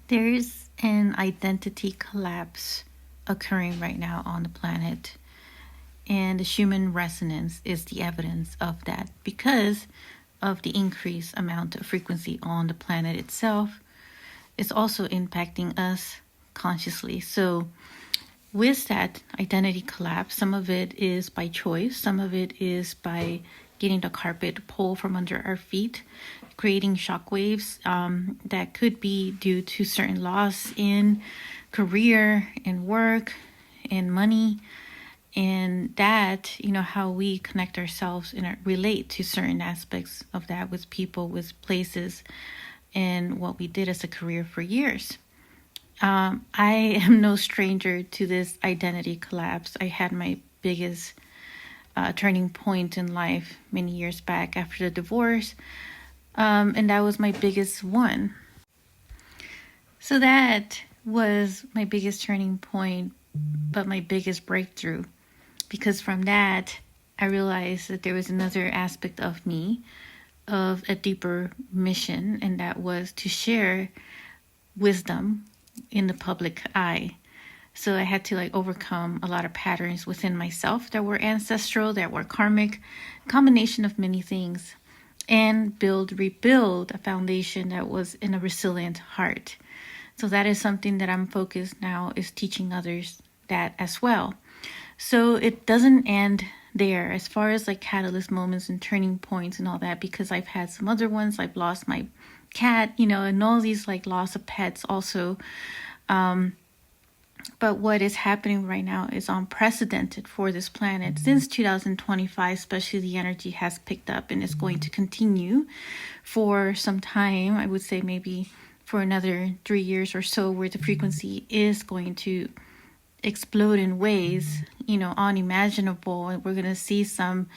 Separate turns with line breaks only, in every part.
There's an identity collapse occurring right now on the planet, and the Schumann resonance is the evidence of that because of the increased amount of frequency on the planet itself. It's also impacting us consciously. So, with that identity collapse, some of it is by choice, some of it is by getting the carpet pulled from under our feet, creating shockwaves that could be due to certain loss in career, in work, in money, and that, how we connect ourselves and relate to certain aspects of that with people, with places, and what we did as a career for years. I am no stranger to this identity collapse. I had my biggest turning point in life many years back after the divorce, and that was my biggest one. So that was my biggest turning point, but my biggest breakthrough, because from that, I realized that there was another aspect of me, of a deeper mission, and that was to share wisdom in the public eye. So I had to overcome a lot of patterns within myself that were ancestral, that were karmic, combination of many things, and rebuild a foundation that was in a resilient heart. So that is something that I'm focused now, is teaching others that as well. So it doesn't end there as far as catalyst moments and turning points and all that, because I've had some other ones. I've lost my cat, and all these loss of pets also. But what is happening right now is unprecedented for this planet. Since 2025, especially, the energy has picked up and is going to continue for some time. I would say maybe for another 3 years or so, where the frequency is going to explode in ways, unimaginable. And we're going to see some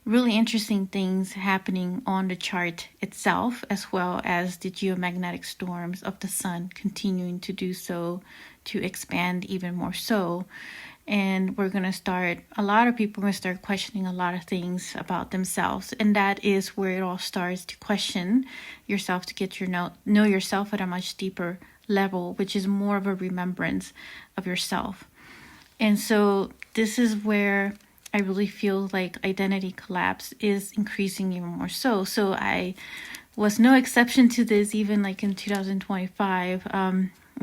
really interesting things happening on the chart itself, as well as the geomagnetic storms of the sun continuing to do so, to expand even more so. And we're going to start, a lot of people are going to start questioning a lot of things about themselves. And that is where it all starts, to question yourself, to get know yourself at a much deeper level, which is more of a remembrance of yourself. And so this is where I really feel like identity collapse is increasing even more so. So I was no exception to this, even in 2025.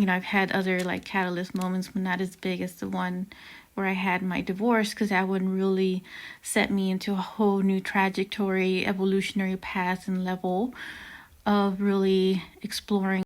I've had other catalyst moments, but not as big as the one where I had my divorce, because that one really set me into a whole new trajectory, evolutionary path and level of really exploring